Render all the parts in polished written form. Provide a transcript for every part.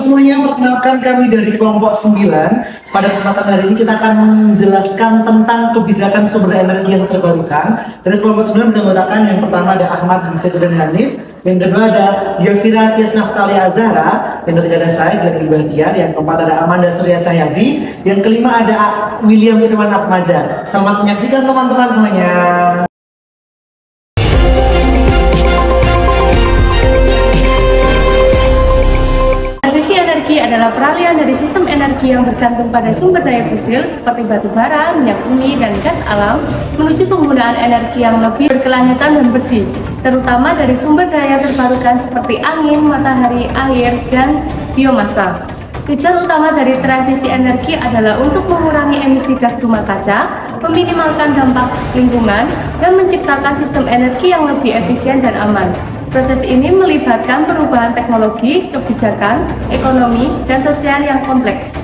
semuanya, perkenalkan kami dari kelompok 9. Pada kesempatan hari ini kita akan menjelaskan tentang kebijakan sumber energi yang terbarukan. Dari kelompok 9 menggunakan yang pertama ada Ahmad, Hafid, dan Hanif. Yang kedua ada Yafira Tias Naftali Azhara. Yang ketiga ada saya, Glenn Bahtiar. Yang keempat ada Amanda Surya Cahyadi. Yang kelima ada William Irwan Atmaja. Selamat menyaksikan teman-teman semuanya. Energi adalah peralihan dari sistem energi yang bergantung pada sumber daya fosil seperti batu bara, minyak bumi, dan gas alam menuju penggunaan energi yang lebih berkelanjutan dan bersih, terutama dari sumber daya terbarukan seperti angin, matahari, air, dan biomasa. Tujuan utama dari transisi energi adalah untuk mengurangi emisi gas rumah kaca, meminimalkan dampak lingkungan, dan menciptakan sistem energi yang lebih efisien dan aman. Proses ini melibatkan perubahan teknologi, kebijakan, ekonomi, dan sosial yang kompleks.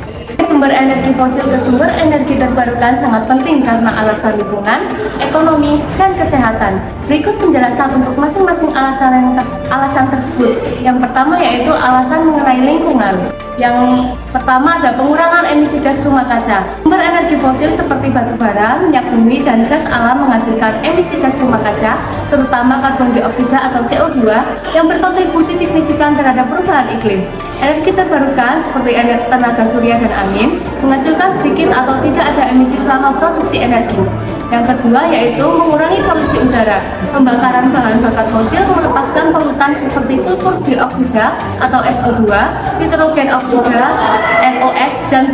Sumber energi fosil ke sumber energi terbarukan sangat penting karena alasan lingkungan, ekonomi, dan kesehatan. Berikut penjelasan untuk masing-masing alasan tersebut. Yang pertama yaitu alasan mengenai lingkungan. Yang pertama ada pengurangan emisi gas rumah kaca. Sumber energi fosil seperti batu bara, minyak bumi, dan gas alam menghasilkan emisi gas rumah kaca, terutama karbon dioksida atau CO2 yang berkontribusi signifikan terhadap perubahan iklim. Energi terbarukan seperti tenaga surya dan angin menghasilkan sedikit atau tidak ada emisi selama produksi energi. Yang kedua yaitu mengurangi polusi udara. Pembakaran bahan bakar fosil melepaskan polutan seperti sulfur dioksida atau SO2, nitrogen oksida NOx, dan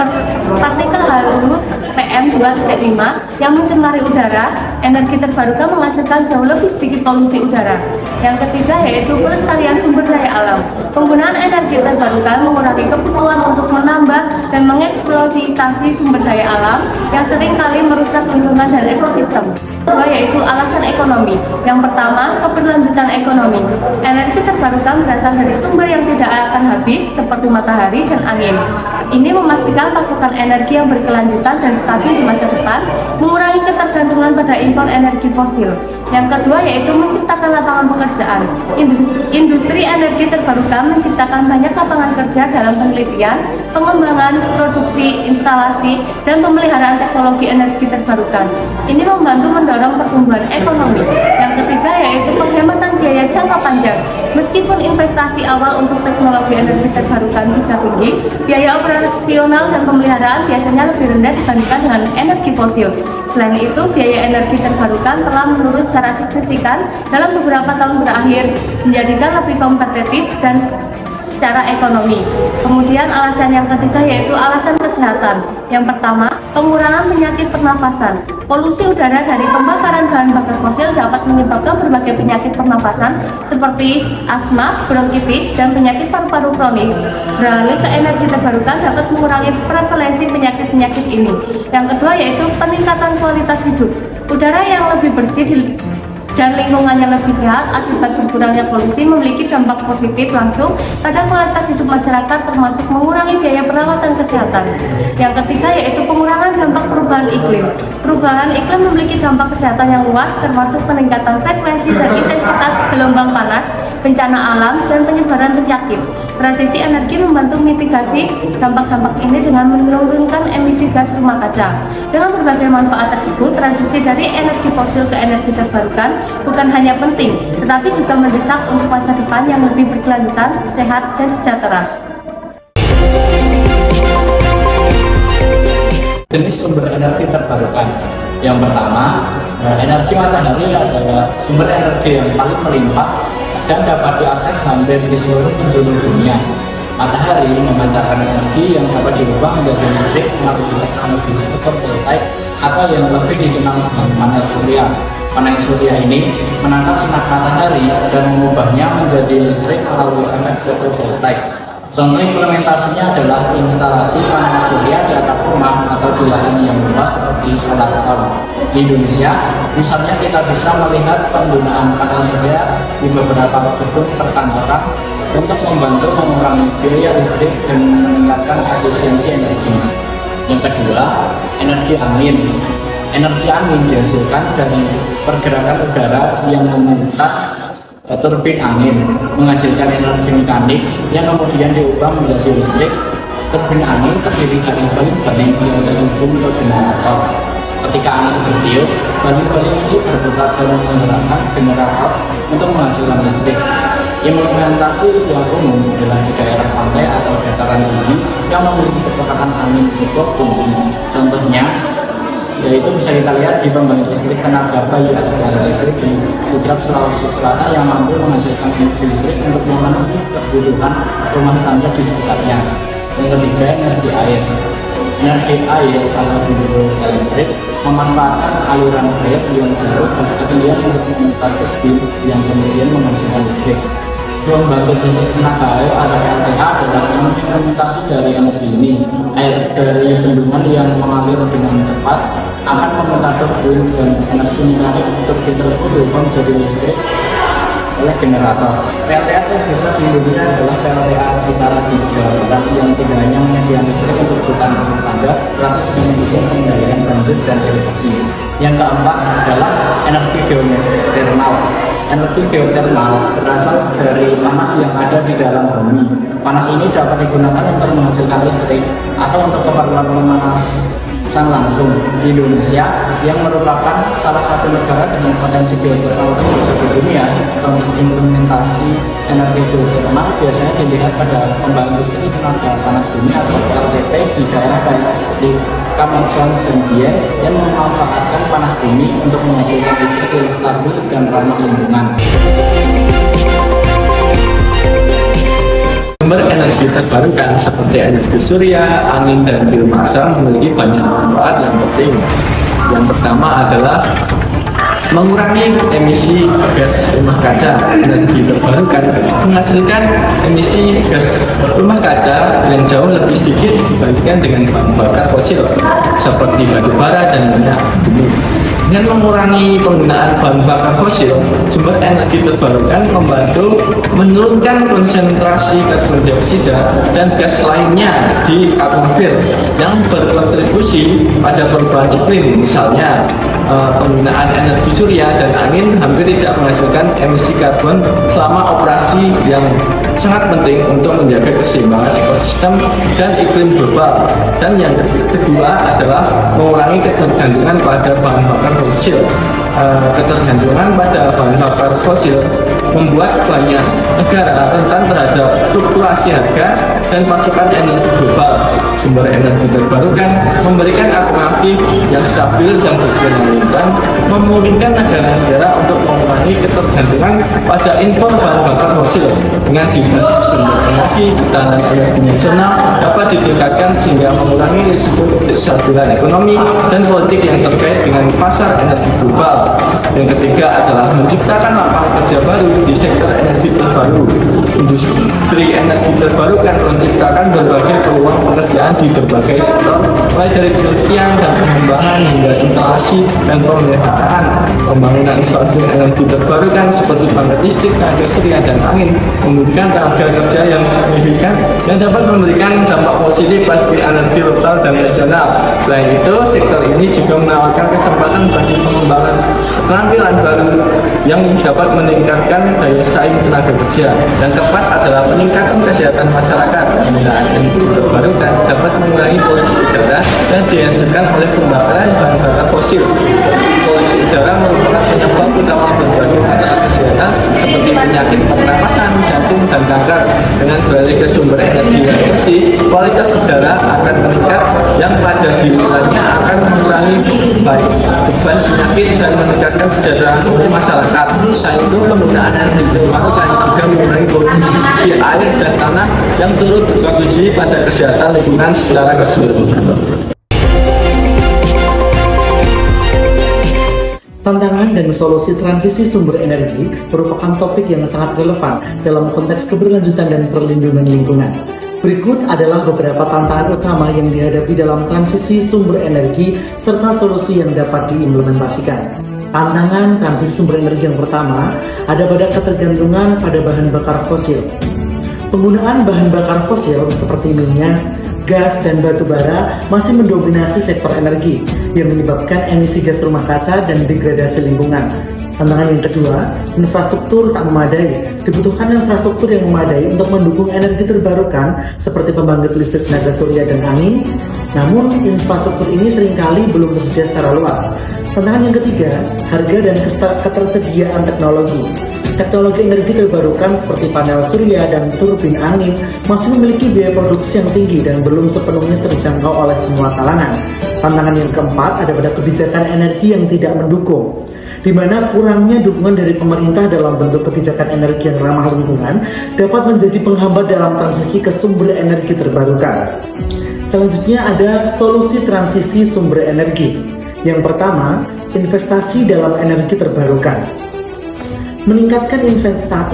partikel halus PM2.5 yang mencemari udara. Energi terbarukan menghasilkan jauh lebih sedikit polusi udara. Yang ketiga yaitu pelestarian sumber daya alam. Penggunaan energi terbarukan mengurangi kebutuhan untuk menambah dan mengeksploitasi sumber daya alam yang seringkali merusak lingkungan dan ekosistem. Kedua yaitu alasan ekonomi. Yang pertama, keberlanjutan ekonomi. Energi terbarukan berasal dari sumber yang tidak akan habis seperti matahari dan angin. Ini memastikan pasokan energi yang berkelanjutan dan stabil di masa depan, mengurangi ketergantungan pada impor energi fosil. Yang kedua yaitu menciptakan lapangan pekerjaan. Industri energi terbarukan menciptakan banyak lapangan kerja dalam penelitian, pengembangan, produksi, instalasi, dan pemeliharaan teknologi energi terbarukan. Ini membantu mendorong pertumbuhan ekonomi. Yang ketiga yaitu penghematan biaya jangka panjang. Meskipun investasi awal untuk teknologi energi terbarukan bisa tinggi, biaya operasional dan pemeliharaan biasanya lebih rendah dibandingkan dengan energi fosil. Selain itu, biaya energi terbarukan telah menurun secara signifikan dalam beberapa tahun terakhir, menjadikan lebih kompetitif dan secara ekonomi. Kemudian alasan yang ketiga yaitu alasan kesehatan. Yang pertama, pengurangan penyakit pernafasan. Polusi udara dari pembakaran bahan bakar fosil dapat menyebabkan berbagai penyakit pernafasan seperti asma, bronkitis, dan penyakit paru-paru kronis. Beralih ke energi terbarukan dapat mengurangi prevalensi penyakit-penyakit ini. Yang kedua yaitu peningkatan kualitas hidup. Udara yang lebih bersih dan lingkungannya lebih sehat akibat berkurangnya polusi memiliki dampak positif langsung pada kualitas hidup masyarakat, termasuk mengurangi biaya perawatan kesehatan. Yang ketiga yaitu pengurangan dampak perubahan iklim. Perubahan iklim memiliki dampak kesehatan yang luas, termasuk peningkatan frekuensi dan intensitas gelombang panas, bencana alam, dan penyebaran penyakit. Transisi energi membantu mitigasi dampak-dampak ini dengan menurunkan emisi gas rumah kaca. Dengan berbagai manfaat tersebut, transisi dari energi fosil ke energi terbarukan bukan hanya penting, tetapi juga mendesak untuk masa depan yang lebih berkelanjutan, sehat, dan sejahtera. Jenis sumber energi terbarukan. Yang pertama, energi matahari adalah sumber energi yang paling melimpah dan dapat diakses hampir di seluruh penjuru dunia. Matahari memancarkan energi yang dapat diubah menjadi listrik melalui teknologi fotovoltaik atau yang lebih dikenal dengan panel surya. Panel surya ini menangkap sinar matahari dan mengubahnya menjadi listrik melalui efek fotovoltaik. Contoh implementasinya adalah instalasi panel surya di atap rumah atau di lahan yang luas seperti solar farm. Di Indonesia, misalnya kita bisa melihat penggunaan panel surya di beberapa gedung perkantoran untuk membantu mengurangi biaya listrik dan meningkatkan efisiensi energi. Yang kedua, energi angin. Energi angin dihasilkan dari pergerakan udara yang memutar turbin angin menghasilkan energi mekanik yang kemudian diubah menjadi listrik. Turbin angin terdiri dari baling-baling yang terhubung ke generator. Ketika angin bertiup, baling-baling ini berputar dan menggerakkan generator untuk menghasilkan listrik. Implementasi yang umum adalah di daerah pantai atau dataran tinggi yang memiliki kecepatan angin cukup tinggi. Contohnya, yaitu bisa kita lihat di pembangkit listrik tenaga bayi atau tenaga listrik di Sidrap, Sulawesi Selatan yang mampu menghasilkan energi listrik untuk memenuhi kebutuhan rumah tangga di sekitarnya. Yang ketiga, energi air. Energi air atau hidroelektrik memanfaatkan aliran air yang jauh dan ketinggian untuk memutar turbin yang kemudian menghasilkan listrik. Pembangkit listrik tenaga air atau PLTA adalah implementasi dari energi ini. Air dari bendungan yang mengalir dengan cepat akan memutar turbin dan energi mekanik turbin tersebut diubah menjadi listrik oleh generator. PLTA terbesar di Indonesia adalah PLTA Citara di Jawa Barat yang tidak hanya menyediakan listrik untuk jutaan rumah tangga, tetapi juga mendukung pengendalian banjir dan irigasi. Yang keempat adalah energi geotermal. Energi geotermal berasal dari panas yang ada di dalam bumi. Panas ini dapat digunakan untuk menghasilkan listrik atau untuk keperluan pemanasan langsung. Di Indonesia yang merupakan salah satu negara dengan potensi geotermal terbesar di dunia, contoh implementasi energi geotermal biasanya dilihat pada pembangkit listrik tenaga panas bumi atau PLTP di daerah di Kamojang dan Dieng yang memanfaatkan panas bumi untuk menghasilkan listrik yang stabil dan ramah lingkungan. Sumber energi terbarukan seperti energi surya, angin, dan biomasa memiliki banyak manfaat yang penting. Yang pertama adalah mengurangi emisi gas rumah kaca. Energi terbarukan menghasilkan emisi gas rumah kaca yang jauh lebih sedikit dibandingkan dengan bahan bakar fosil seperti batu bara dan minyak bumi. Dengan mengurangi penggunaan bahan bakar fosil, sumber energi terbarukan membantu menurunkan konsentrasi karbon dioksida dan gas lainnya di atmosfer yang berkontribusi pada perubahan iklim. Misalnya, penggunaan energi surya dan angin hampir tidak menghasilkan emisi karbon selama operasi yang sangat penting untuk menjaga keseimbangan ekosistem dan iklim global. Dan yang kedua adalah mengurangi ketergantungan pada bahan bakar fosil. Ketergantungan pada bahan bakar fosil membuat banyak negara rentan terhadap fluktuasi harga dan pasokan energi global. Sumber energi terbarukan memberikan alternatif yang stabil dan berkelanjutan, memungkinkan negara-negara untuk mengurangi ketergantungan pada impor bahan bakar fosil. Dengan diversitas sumber energi, ketahanan energi nasional dapat ditingkatkan sehingga mengurangi risiko kestabilan ekonomi dan politik yang terkait dengan pasar energi global. Yang ketiga adalah menciptakan lapangan kerja baru di sektor energi terbaru. Industri energi terbarukan menciptakan berbagai peluang pekerjaan di berbagai sektor, mulai dari penelitian dan pengembangan hingga instalasi dan pemeliharaan. Pembangunan infrastruktur energi terbarukan seperti pembangkit listrik, tenaga surya, dan angin memberikan tenaga kerja yang signifikan yang dapat memberikan dampak positif bagi energi lokal dan nasional. Selain itu, sektor ini juga menawarkan kesempatan bagi pengembangan keterampilan baru yang dapat meningkatkan daya saing tenaga kerja. Dan keempat adalah peningkatan kesehatan masyarakat. Penggunaan energi terbarukan dapat mengurangi polusi udara dan dihasilkan oleh pembakaran bahan bakar fosil. Polusi udara merupakan penyebab utama berbagai masalah kesehatan seperti penyakit pernapasan, jantung, dan kanker. Dengan beralih ke sumber energi yang bersih, kualitas udara akan meningkat yang pada gilirannya akan mengurangi beban penyakit dan meningkatkan kesejahteraan masyarakat. Selain itu, penggunaan energi terbarukan juga mengurangi polusi air dan tanah yang turut berkontribusi pada kesehatan lingkungan secara keseluruhan. Tantangan dan solusi transisi sumber energi merupakan topik yang sangat relevan dalam konteks keberlanjutan dan perlindungan lingkungan. Berikut adalah beberapa tantangan utama yang dihadapi dalam transisi sumber energi serta solusi yang dapat diimplementasikan. Tantangan transisi sumber energi yang pertama ada pada ketergantungan pada bahan bakar fosil. Penggunaan bahan bakar fosil seperti minyak, gas, dan batu bara masih mendominasi sektor energi yang menyebabkan emisi gas rumah kaca dan degradasi lingkungan. Tantangan yang kedua, infrastruktur tak memadai. Dibutuhkan infrastruktur yang memadai untuk mendukung energi terbarukan seperti pembangkit listrik tenaga surya dan angin. Namun, infrastruktur ini seringkali belum tersedia secara luas. Tantangan yang ketiga, harga dan ketersediaan teknologi. Teknologi energi terbarukan seperti panel surya dan turbin angin masih memiliki biaya produksi yang tinggi dan belum sepenuhnya terjangkau oleh semua kalangan. Tantangan yang keempat ada pada kebijakan energi yang tidak mendukung, di mana kurangnya dukungan dari pemerintah dalam bentuk kebijakan energi yang ramah lingkungan dapat menjadi penghambat dalam transisi ke sumber energi terbarukan. Selanjutnya ada solusi transisi sumber energi. Yang pertama, investasi dalam energi terbarukan. Meningkatkan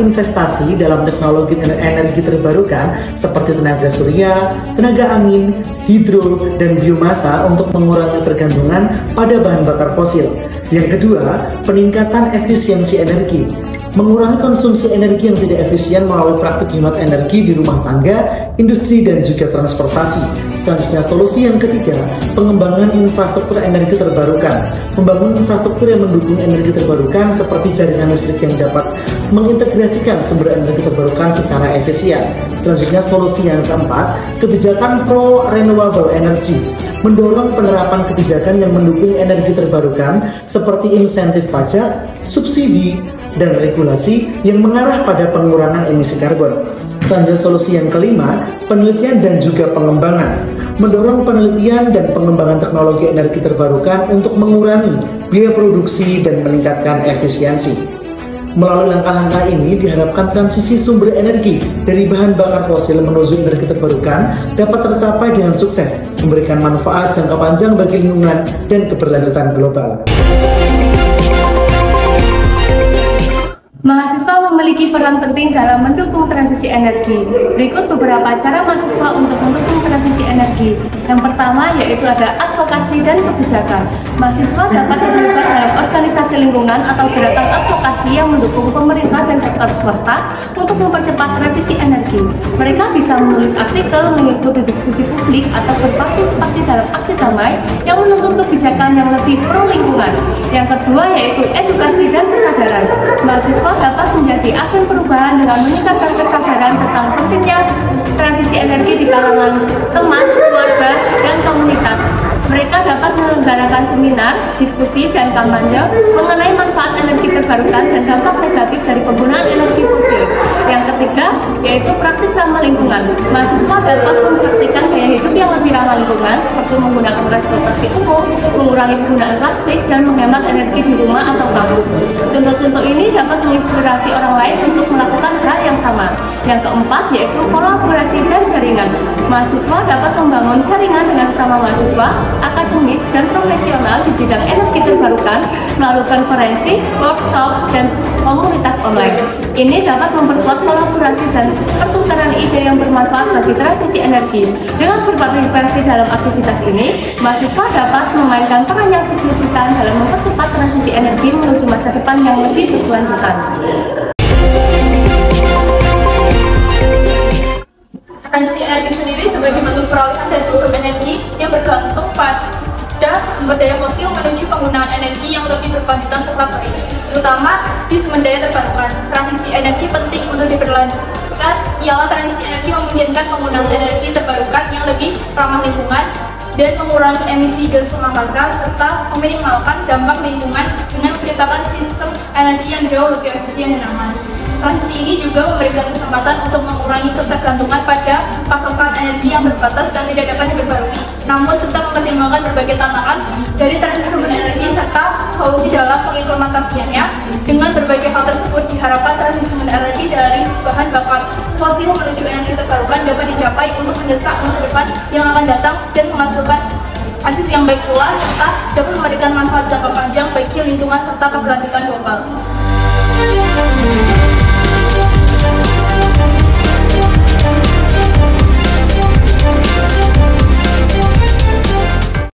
investasi dalam teknologi energi terbarukan seperti tenaga surya, tenaga angin, hidro, dan biomasa untuk mengurangi ketergantungan pada bahan bakar fosil. Yang kedua, peningkatan efisiensi energi. Mengurangi konsumsi energi yang tidak efisien melalui praktik hemat energi di rumah tangga, industri, dan juga transportasi. Selanjutnya, solusi yang ketiga, pengembangan infrastruktur energi terbarukan. Membangun infrastruktur yang mendukung energi terbarukan seperti jaringan listrik yang dapat mengintegrasikan sumber energi terbarukan secara efisien. Selanjutnya, solusi yang keempat, kebijakan pro-renewable energy. Mendorong penerapan kebijakan yang mendukung energi terbarukan seperti insentif pajak, subsidi, dan regulasi yang mengarah pada pengurangan emisi karbon. Selanjutnya, solusi yang kelima, penelitian dan juga pengembangan. Mendorong penelitian dan pengembangan teknologi energi terbarukan untuk mengurangi biaya produksi dan meningkatkan efisiensi. Melalui langkah-langkah ini diharapkan transisi sumber energi dari bahan bakar fosil menuju energi terbarukan dapat tercapai dengan sukses, memberikan manfaat jangka panjang bagi lingkungan dan keberlanjutan global. Mahasiswa memiliki peran penting dalam mendukung transisi energi. Berikut beberapa cara mahasiswa untuk mendukung transisi energi. Yang pertama yaitu ada advokasi dan kebijakan. Mahasiswa dapat terlibat dalam organisasi lingkungan atau gerakan advokasi yang mendukung pemerintah dan sektor swasta untuk mempercepat transisi energi. Mereka bisa menulis artikel, mengikuti diskusi publik, atau berpartisipasi dalam aksi damai yang menuntut kebijakan yang lebih pro lingkungan. Yang kedua yaitu edukasi dan kesadaran. Mahasiswa dapat menjadi agen perubahan dengan meningkatkan kesadaran tentang pentingnya transisi energi di kalangan teman, keluarga, dan komunitas. Mereka dapat menyelenggarakan seminar, diskusi, dan kampanye mengenai manfaat energi terbarukan dan dampak negatif dari penggunaan energi fosil. Yang ketiga, yaitu praktik ramah lingkungan. Mahasiswa dapat mempraktikkan gaya hidup yang lebih ramah lingkungan seperti menggunakan transportasi umum, mengurangi penggunaan plastik, dan menghemat energi di rumah atau kampus. Contoh-contoh ini dapat menginspirasi orang lain untuk melakukan hal yang sama. Yang keempat, yaitu kolaborasi dan jaringan. Mahasiswa dapat membangun jaringan dengan sesama mahasiswa, akademis, dan profesional di bidang energi terbarukan melalui konferensi, workshop, dan komunitas online. Ini dapat memperkuat kolaborasi dan pertukaran ide yang bermanfaat bagi transisi energi. Dengan berpartisipasi dalam aktivitas ini, mahasiswa dapat memainkan peran yang signifikan dalam mempercepat transisi energi menuju masa depan yang lebih berkelanjutan. Transisi energi sendiri sebagai bentuk peralihan dari sistem energi yang bergantung pada sumber daya fosil menuju penggunaan energi yang lebih berkelanjutan serta baik, terutama di sumber daya terbarukan. Transisi energi penting untuk diberlanjutkan ialah transisi energi memungkinkan penggunaan energi terbarukan yang lebih ramah lingkungan dan mengurangi emisi gas rumah kaca serta meminimalkan dampak lingkungan dengan menciptakan sistem energi yang jauh lebih efisien dan aman. Transisi ini juga memberikan kesempatan untuk mengurangi ketergantungan pada pasokan energi yang terbatas dan tidak dapat diperbarui, namun tetap mempertimbangkan berbagai tantangan dari transisi sumber energi serta solusi dalam pengimplementasiannya. Dengan berbagai hal tersebut, diharapkan transisi sumber energi dari bahan bakar fosil menuju energi terbarukan dapat dicapai untuk mendesak masa depan yang akan datang dan menghasilkan hasil yang baik pula serta dapat memberikan manfaat jangka panjang bagi lingkungan serta keberlanjutan global.